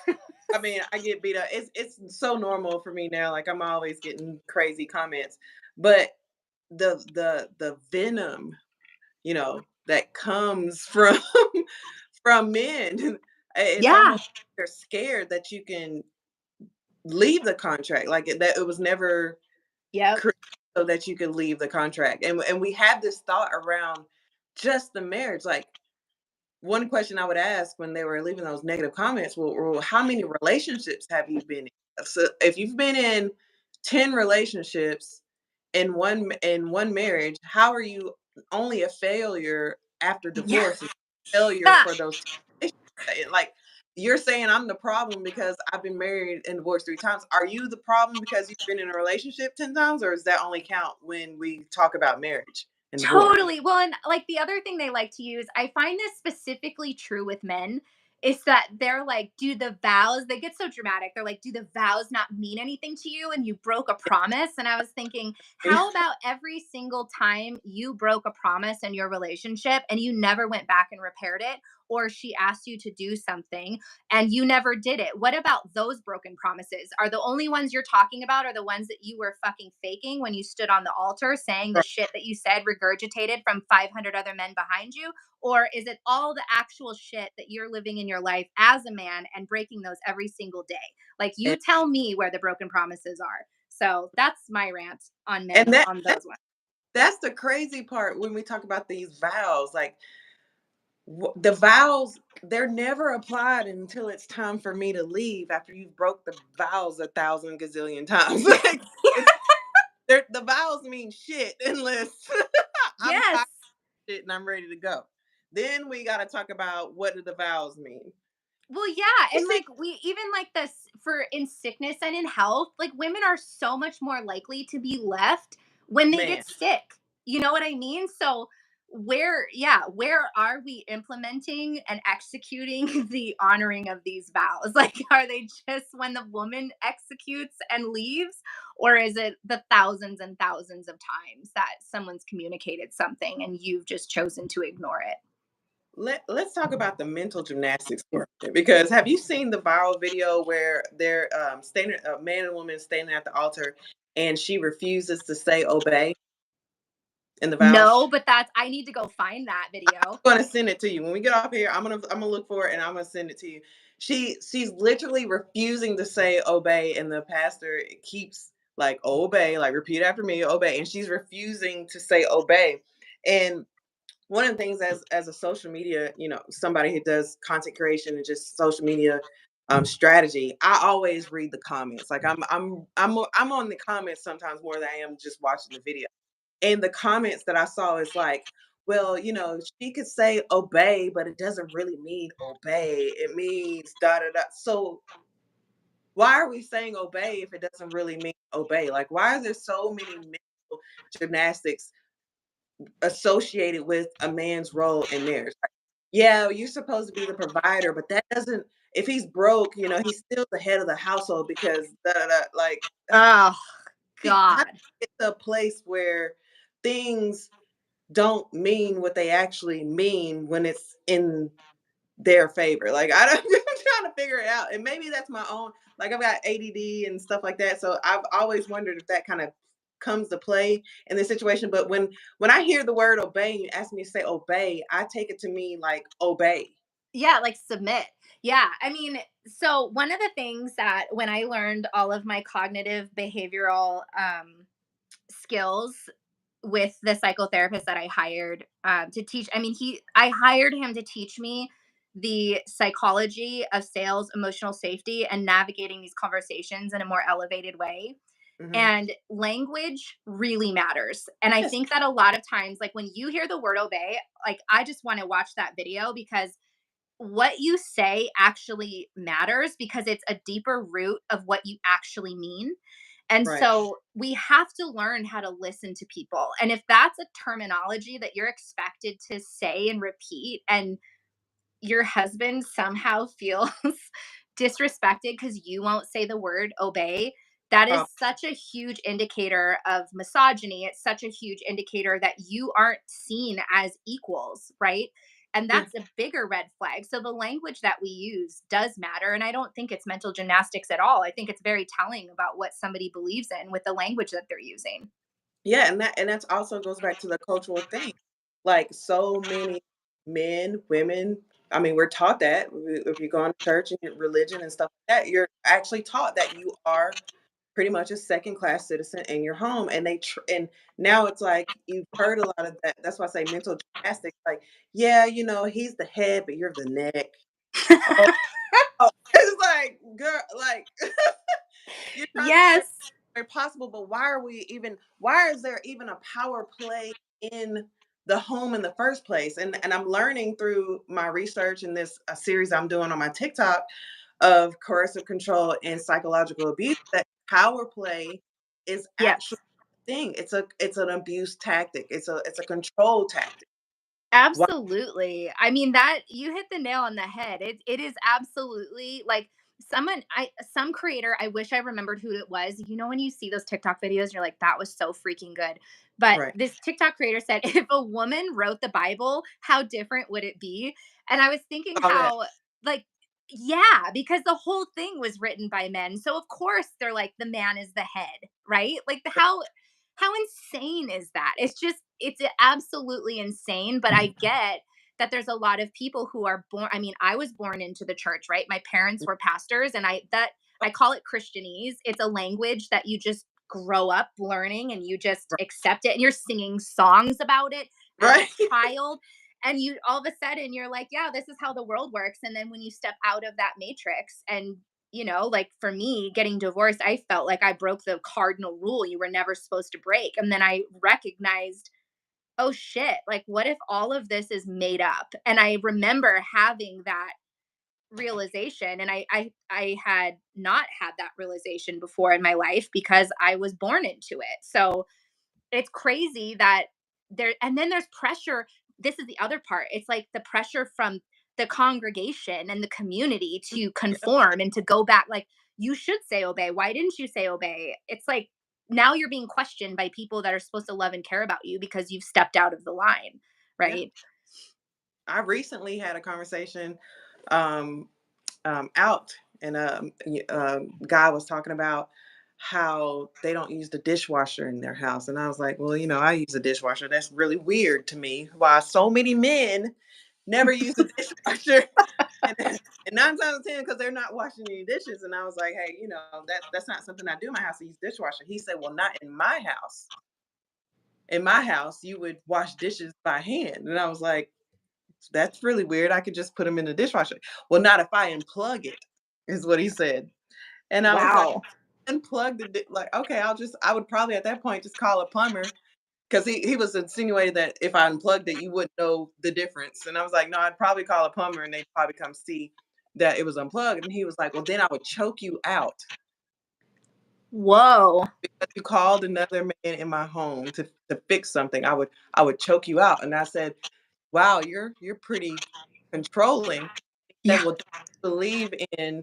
I mean, I get beat up. It's so normal for me now. Like, I'm always getting crazy comments. But the venom, that comes from from men. It's Yeah. almost like they're scared that you can leave the contract, like that it was never Yep. created so that you could leave the contract. And we have this thought around just the marriage. Like, one question I would ask when they were leaving those negative comments, well, how many relationships have you been in? So if you've been in 10 relationships in one marriage, how are you only a failure after Yeah. divorce? And failure for those 10 relationships? Like, you're saying I'm the problem because I've been married and divorced 3 times. Are you the problem because you've been in a relationship 10 times, or does that only count when we talk about marriage and divorce? Totally. Well, and like the other thing they like to use, I find this specifically true with men, is that they're like, do the vows, they get so dramatic. They're like, do the vows not mean anything to you? And you broke a promise. And I was thinking, how about every single time you broke a promise in your relationship and you never went back and repaired it? Or she asked you to do something and you never did it. What about those broken promises? Are the only ones you're talking about are the ones that you were fucking faking when you stood on the altar saying the shit that you said regurgitated from 500 other men behind you? Or is it all the actual shit that you're living in your life as a man and breaking those every single day? Like, you and, tell me where the broken promises are. So that's my rant on and men that on those ones. that's the crazy part when we talk about these vows. Like, the vows, they're never applied until it's time for me to leave after you've broke the vows 1,000 gazillion times. Like, it's the vows mean shit unless I'm Yes. tired of shit and I'm ready to go. Then we got to talk about what do the vows mean. Well, yeah, You and see, like we even like this for in sickness and in health, like women are so much more likely to be left when they Man, get sick. You know what I mean? So where are we implementing and executing the honoring of these vows? Like, are they just when the woman executes and leaves, or is it the thousands and thousands of times that someone's communicated something and you've just chosen to ignore it? let's talk about the mental gymnastics portion, because have you seen the viral video where they're standing, a man and woman standing at the altar, and she refuses to say obey in the vows? No, but that's I need to go find that video. I'm gonna send it to you when we get off here. I'm gonna look for it and I'm gonna send it to you. She's literally refusing to say obey, and the pastor keeps like obey, like repeat after me, obey, and she's refusing to say obey. And one of the things, as a social media, somebody who does content creation and just social media strategy, I always read the comments. Like I'm on the comments sometimes more than I am just watching the video. And the comments that I saw is like, well, she could say obey, but it doesn't really mean obey. It means da da da. So why are we saying obey if it doesn't really mean obey? Like, why is there so many mental gymnastics associated with a man's role in marriage? Like, yeah, you're supposed to be the provider, but that doesn't. If he's broke, he's still the head of the household because da da da. Like, Oh how do God. we get to a place where things don't mean what they actually mean when it's in their favor? Like, I don't, I'm trying to figure it out. And maybe that's my own, like I've got ADD and stuff like that. So I've always wondered if that kind of comes to play in this situation. But when I hear the word obey and you ask me to say obey, I take it to mean like obey. Yeah, like submit. Yeah. I mean, so one of the things that when I learned all of my cognitive behavioral skills with the psychotherapist that I hired to teach, I mean, I hired him to teach me the psychology of sales, emotional safety, and navigating these conversations in a more elevated way. Hmm. And language really matters. And I Yes. think that a lot of times, like when you hear the word obey, like I just want to watch that video because what you say actually matters because it's a deeper root of what you actually mean. And Right. so we have to learn how to listen to people. And if that's a terminology that you're expected to say and repeat, and your husband somehow feels disrespected because you won't say the word obey, that is Prob- such a huge indicator of misogyny. It's such a huge indicator that you aren't seen as equals, right? And yeah. that's a bigger red flag. So the language that we use does matter. And I don't think it's mental gymnastics at all. I think it's very telling about what somebody believes in with the language that they're using. Yeah, and that's also goes back to the cultural thing. Like so many men, women, I mean, we're taught that if you go on church and religion and stuff like that, you're actually taught that you are pretty much a second class citizen in your home. And and now it's like you've heard a lot of that. That's why I say mental gymnastics. Like, yeah, he's the head, but you're the neck. Oh, oh. It's like, girl, like you're trying to say Yes. very possible, but why is there even a power play in the home in the first place? And I'm learning through my research in this a series I'm doing on my TikTok of coercive control and psychological abuse, that power play is actually Yes. a thing. It's an abuse tactic. It's a control tactic. Why? Absolutely. I mean, that you hit the nail on the head. It is absolutely like some creator, I wish I remembered who it was. You know when you see those TikTok videos, you're like, that was so freaking good. But Right. this TikTok creator said, if a woman wrote the Bible, how different would it be? And I was thinking All that. how, like, yeah, because the whole thing was written by men. So of course they're like the man is the head, right? Like how insane is that? It's absolutely insane, but I get that there's a lot of people who are born, I mean, I was born into the church, right? My parents were pastors and I call it Christianese. It's a language that you just grow up learning and you just accept it and you're singing songs about it as a Right. child and you all of a sudden you're like, yeah, this is how the world works. And then when you step out of that matrix and like for me getting divorced, I felt like I broke the cardinal rule you were never supposed to break. And then I recognized, oh shit, like what if all of this is made up? And I remember having that realization, and I had not had that realization before in my life because I was born into it. So it's crazy that there, and then there's pressure. This is the other part. It's like the pressure from the congregation and the community to Yeah, conform and to go back. Like, you should say obey. Why didn't you say obey? It's like now you're being questioned by people that are supposed to love and care about you because you've stepped out of the line, yeah. right? I recently had a conversation um, out, and guy was talking about how they don't use the dishwasher in their house, and I was like, well, I use a dishwasher. That's really weird to me. Why so many men never use the dishwasher? And, and 9 times out of 10, because they're not washing any dishes. And I was like, hey, that's not something I do in my house. I use dishwasher. He said, well, not in my house. In my house, you would wash dishes by hand. And I was like, that's really weird. I could just put them in the dishwasher. Well, not if I unplug it, is what he said. And I was like, Wow. unplug like, okay, I would probably at that point just call a plumber, because he was insinuating that if I unplugged it, you wouldn't know the difference. And I was like, no, I'd probably call a plumber and they'd probably come see that it was unplugged. And he was like, well, then I would choke you out. Whoa. If you called another man in my home to fix something, I would choke you out. And I said, wow, you're pretty controlling. He said, Yeah. well, do you believe in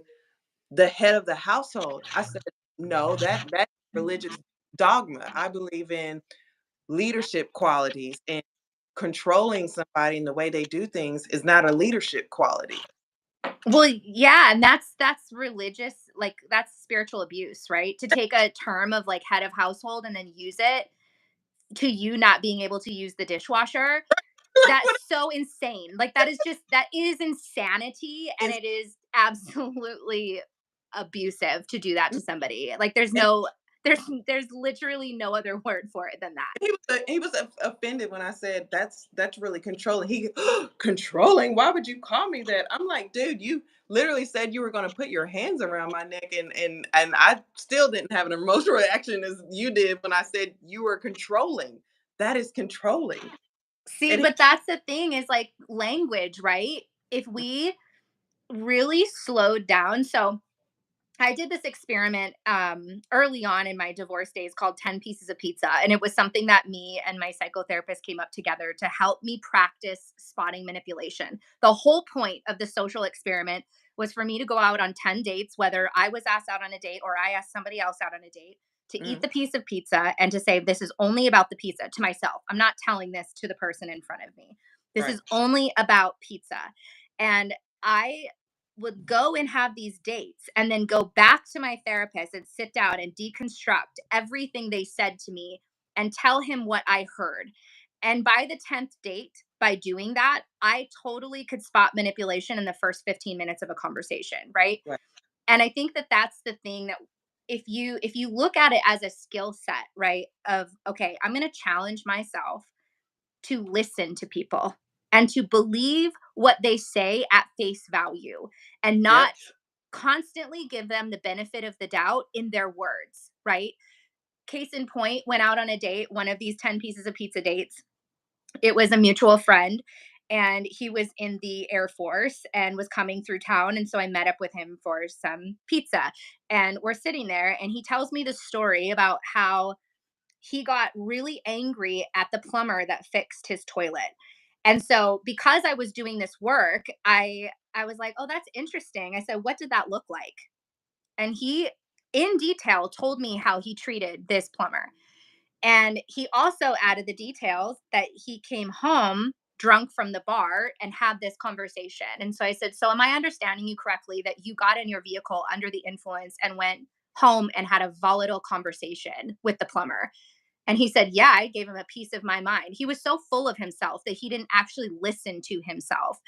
the head of the household? I said, no, that's religious dogma. I believe in leadership qualities, and controlling somebody in the way they do things is not a leadership quality. Well, yeah, and that's religious, like that's spiritual abuse, right? To take a term of like head of household and then use it to you not being able to use the dishwasher. Like, That's what so insane. Like that is insanity, and is it is absolutely abusive to do that to somebody. Like and there's there's literally no other word for it than that. he was offended when I said that's really controlling. He controlling. Why would you call me that? I'm like, dude, you literally said you were going to put your hands around my neck, and I still didn't have an emotional reaction as you did when I said you were controlling. That is controlling. See, And he, but that's the thing is like language, right? If we really slowed down. So I did this experiment early on in my divorce days called 10 Pieces of Pizza. And it was something that me and my psychotherapist came up together to help me practice spotting manipulation. The whole point of the social experiment was for me to go out on 10 dates, whether I was asked out on a date or I asked somebody else out on a date, to eat mm, the piece of pizza and to say, this is only about the pizza to myself. I'm not telling this to the person in front of me. This right, is only about pizza. And I would go and have these dates and then go back to my therapist and sit down and deconstruct everything they said to me and tell him what I heard. And by the 10th date, by doing that, I totally could spot manipulation in the first 15 minutes of a conversation, right? right, And I think that that's the thing that if you look at it as a skill set, right? Of okay, I'm going to challenge myself to listen to people and to believe what they say at face value and yep, not constantly give them the benefit of the doubt in their words, right? Case in point, went out on a date, one of these 10 pieces of pizza dates. It was a mutual friend, and he was in the Air Force and was coming through town. And so I met up with him for some pizza. And we're sitting there, and he tells me the story about how he got really angry at the plumber that fixed his toilet. And so because I was doing this work, I was like, "Oh, that's interesting." I said, "What did that look like?" And he in detail told me how he treated this plumber. And he also added the details that he came home drunk from the bar and had this conversation. And so I said, "So am I understanding you correctly that you got in your vehicle under the influence and went home and had a volatile conversation with the plumber?" And he said, "Yeah, I gave him a piece of my mind." He was so full of himself that he didn't actually listen to himself.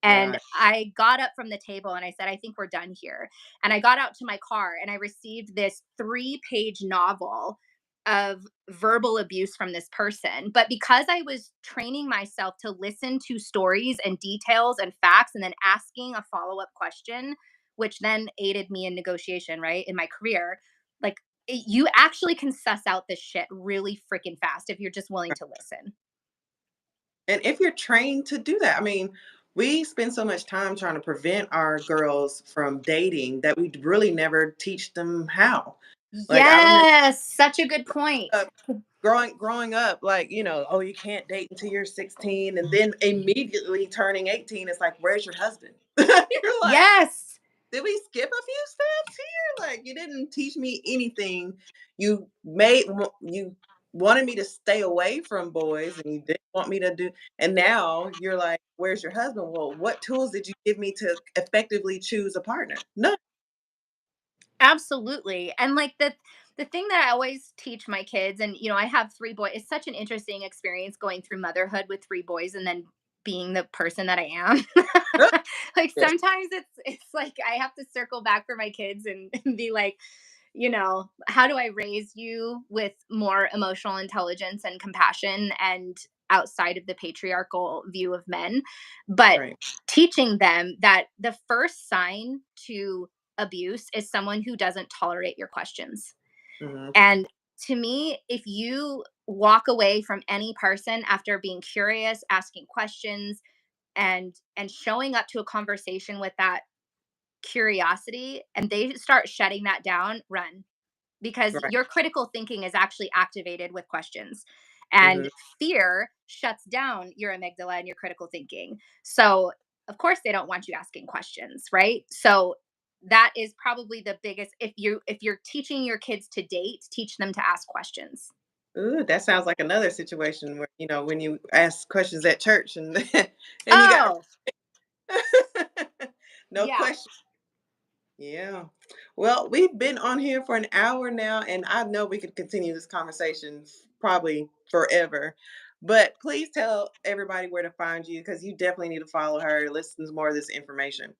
And right. I got up from the table and I said, "I think we're done here." And I got out to my car and I received this 3-page novel of verbal abuse from this person. But because I was training myself to listen to stories and details and facts and then asking a follow up question, which then aided me in negotiation, right, in my career, like you actually can suss out this shit really freaking fast if you're just willing to listen. And if you're trained to do that, I mean, we spend so much time trying to prevent our girls from dating that we really never teach them how. Like I remember Yes, such a good point. growing up, like, oh, you can't date until you're 16, and then immediately turning 18, it's like, where's your husband? You're like, Yes. did we skip a few steps here? Like, you didn't teach me anything. You wanted me to stay away from boys, and you didn't want me to do. And now you're like, where's your husband? Well, what tools did you give me to effectively choose a partner? No. Absolutely. And like the thing that I always teach my kids, and I have three boys. It's such an interesting experience going through motherhood with three boys and then being the person that I am. Like Yes. sometimes it's like I have to circle back for my kids and be like, how do I raise you with more emotional intelligence and compassion and outside of the patriarchal view of men? But Right. teaching them that the first sign to abuse is someone who doesn't tolerate your questions. Hmm. And to me, if you walk away from any person after being curious, asking questions, and showing up to a conversation with that curiosity, and they start shutting that down, run, because Right. your critical thinking is actually activated with questions. And Hmm. fear shuts down your amygdala and your critical thinking. So, of course they don't want you asking questions, right? So that is probably the biggest. If you're teaching your kids to date, teach them to ask questions. Ooh, that sounds like another situation where, when you ask questions at church and and you got Oh, no yeah. question. Yeah. Well, we've been on here for an hour now, and I know we could continue this conversation probably forever. But please tell everybody where to find you, because you definitely need to follow her, listen to more of this information.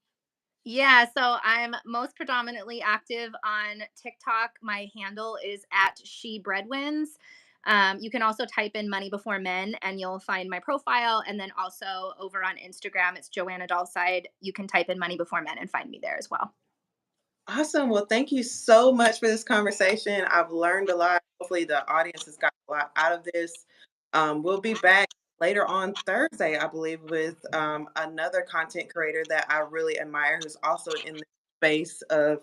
Yeah, so I'm most predominantly active on TikTok. My handle is at She Breadwins. You can also type in Money Before Men and you'll find my profile. And then also over on Instagram, it's Joanna Dahlside. You can type in Money Before Men and find me there as well. Awesome. Well, thank you so much for this conversation. I've learned a lot. Hopefully, the audience has got a lot out of this. We'll be back later on Thursday, I believe, with another content creator that I really admire, who's also in the space of,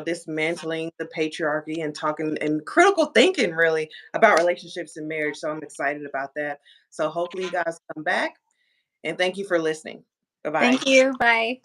dismantling the patriarchy and talking and critical thinking, really, about relationships and marriage. So I'm excited about that. So hopefully, you guys come back, and thank you for listening. Bye bye. Thank you. Bye.